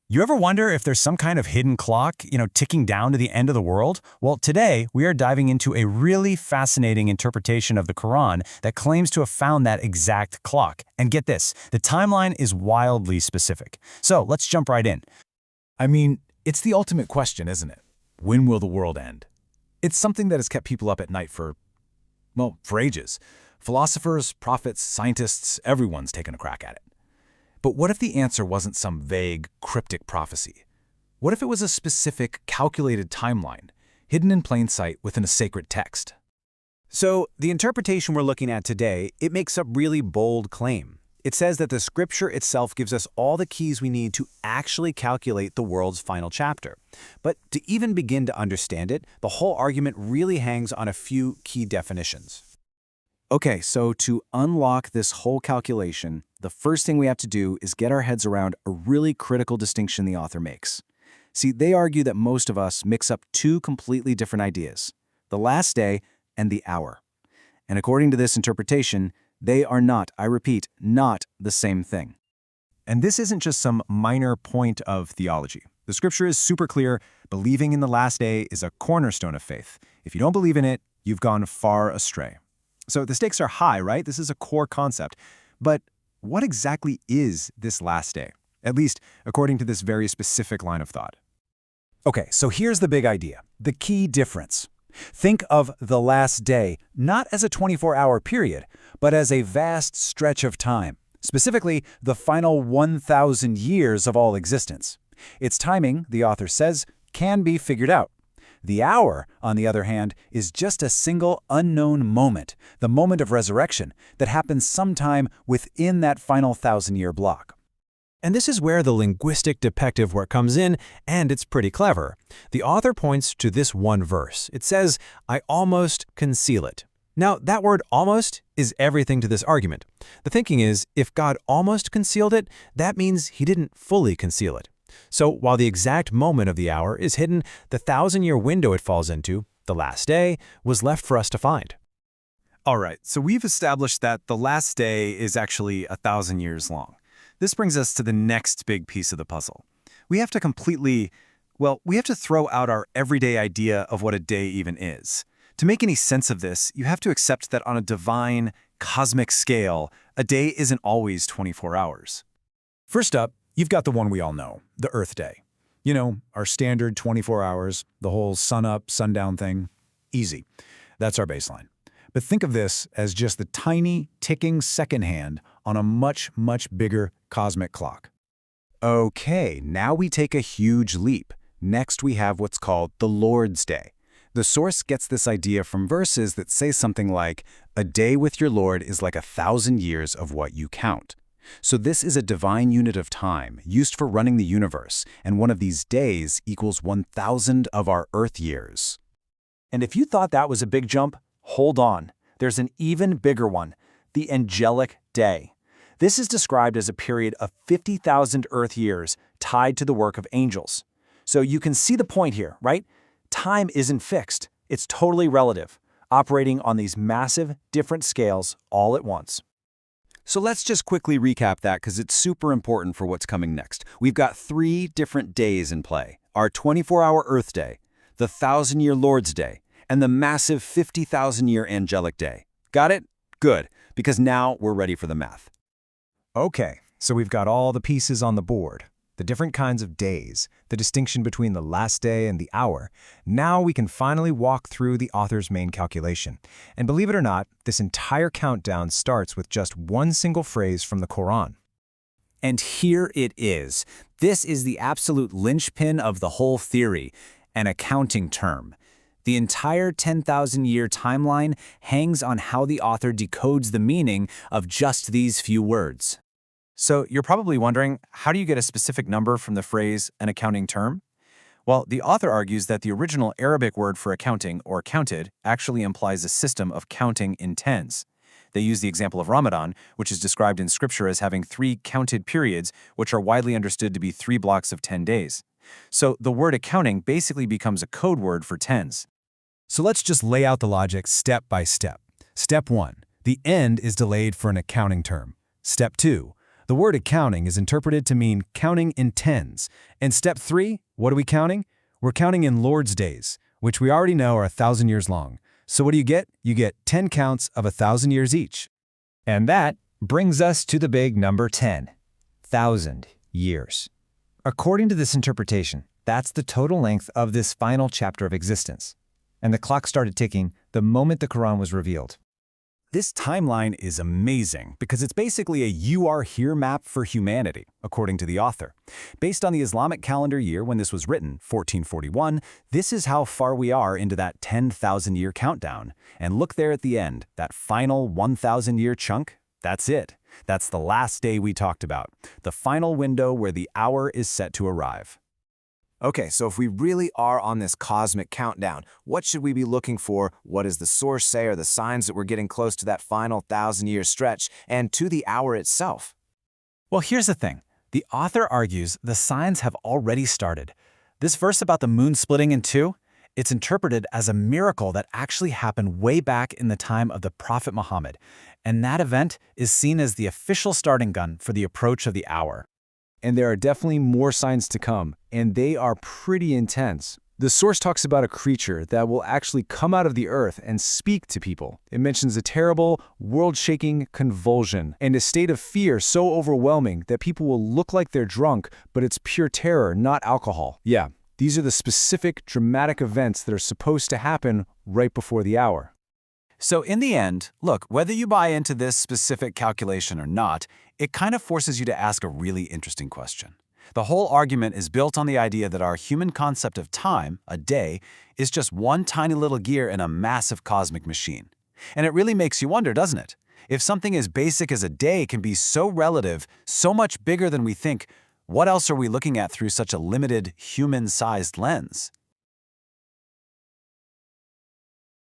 You ever wonder if there's some kind of hidden clock, ticking down to the end of the world? Well, today we are diving into a really fascinating interpretation of the Quran that claims to have found that exact clock. And get this, the timeline is wildly specific. So let's jump right in. I mean, it's the ultimate question, isn't it? When will the world end? It's something that has kept people up at night for ages. Philosophers, prophets, scientists, everyone's taken a crack at it. But what if the answer wasn't some vague, cryptic prophecy? What if it was a specific, calculated timeline, hidden in plain sight within a sacred text? So, the interpretation we're looking at today, it makes a really bold claim. It says that the scripture itself gives us all the keys we need to actually calculate the world's final chapter. But to even begin to understand it, the whole argument really hangs on a few key definitions. Okay, so to unlock this whole calculation, the first thing we have to do is get our heads around a really critical distinction the author makes. See, they argue that most of us mix up two completely different ideas, the last day and the hour. And according to this interpretation, they are not, I repeat, not the same thing. And this isn't just some minor point of theology. The scripture is super clear. Believing in the last day is a cornerstone of faith. If you don't believe in it, you've gone far astray. So the stakes are high, right? This is a core concept. But what exactly is this last day? At least according to this very specific line of thought. Okay, so here's the big idea, the key difference. Think of the last day not as a 24-hour period, but as a vast stretch of time, specifically the final 1,000 years of all existence. Its timing, the author says, can be figured out. The hour, on the other hand, is just a single unknown moment, the moment of resurrection, that happens sometime within that final 1,000-year block. And this is where the linguistic detective work comes in, and it's pretty clever. The author points to this one verse. It says, "I almost conceal it." Now, that word almost is everything to this argument. The thinking is, if God almost concealed it, that means he didn't fully conceal it. So while the exact moment of the hour is hidden, the 1,000-year window it falls into, the last day, was left for us to find. All right, so we've established that the last day is actually 1,000 years long. This brings us to the next big piece of the puzzle. We have to throw out our everyday idea of what a day even is. To make any sense of this, you have to accept that on a divine, cosmic scale, a day isn't always 24 hours. First up, you've got the one we all know, the Earth Day. You know, our standard 24 hours, the whole sun-up, sundown thing. Easy. That's our baseline. But think of this as just the tiny, ticking second hand on a much, much bigger cosmic clock. Okay, now we take a huge leap. Next, we have what's called the Lord's Day. The source gets this idea from verses that say something like, "A day with your Lord is like 1,000 years of what you count." So this is a divine unit of time used for running the universe, and one of these days equals 1,000 of our Earth years. And if you thought that was a big jump, hold on. There's an even bigger one, the angelic day. This is described as a period of 50,000 Earth years tied to the work of angels. So you can see the point here, right? Time isn't fixed. It's totally relative, operating on these massive, different scales all at once. So let's just quickly recap that because it's super important for what's coming next. We've got 3 different days in play. Our 24-hour Earth Day, the 1,000-year Lord's Day, and the massive 50,000-year angelic day. Got it? Good, because now we're ready for the math. Okay, so we've got all the pieces on the board. The different kinds of days, the distinction between the last day and the hour. Now we can finally walk through the author's main calculation. And believe it or not, this entire countdown starts with just one single phrase from the Quran. And here it is. This is the absolute linchpin of the whole theory, an accounting term. The entire 10,000-year timeline hangs on how the author decodes the meaning of just these few words. So you're probably wondering, how do you get a specific number from the phrase an accounting term? Well, the author argues that the original Arabic word for accounting, or counted, actually implies a system of counting in tens. They use the example of Ramadan, which is described in Scripture as having 3 counted periods, which are widely understood to be 3 blocks of 10 days. So the word accounting basically becomes a code word for tens. So let's just lay out the logic step by step. Step 1, the end is delayed for an accounting term. Step 2, The word accounting is interpreted to mean counting in tens. And step 3, what are we counting? We're counting in Lord's days, which we already know are 1,000 years long. So what do you get? You get 10 counts of 1,000 years each. And that brings us to the big number 10, 1,000 years. According to this interpretation, that's the total length of this final chapter of existence. And the clock started ticking the moment the Quran was revealed. This timeline is amazing because it's basically a "you are here" map for humanity, according to the author. Based on the Islamic calendar year when this was written, 1441, this is how far we are into that 10,000-year countdown. And look there at the end, that final 1,000-year chunk, that's it. That's the last day we talked about, the final window where the hour is set to arrive. Okay, so if we really are on this cosmic countdown, what should we be looking for? What does the source say are the signs that we're getting close to that final 1,000-year stretch and to the hour itself? Well, here's the thing. The author argues the signs have already started. This verse about the moon splitting in two, it's interpreted as a miracle that actually happened way back in the time of the Prophet Muhammad, and that event is seen as the official starting gun for the approach of the hour. And there are definitely more signs to come, and they are pretty intense. The source talks about a creature that will actually come out of the earth and speak to people. It mentions a terrible, world-shaking convulsion and a state of fear so overwhelming that people will look like they're drunk, but it's pure terror, not alcohol. Yeah, these are the specific, dramatic events that are supposed to happen right before the hour. So in the end, look, whether you buy into this specific calculation or not, it kind of forces you to ask a really interesting question. The whole argument is built on the idea that our human concept of time, a day, is just one tiny little gear in a massive cosmic machine. And it really makes you wonder, doesn't it? If something as basic as a day can be so relative, so much bigger than we think, what else are we looking at through such a limited, human-sized lens?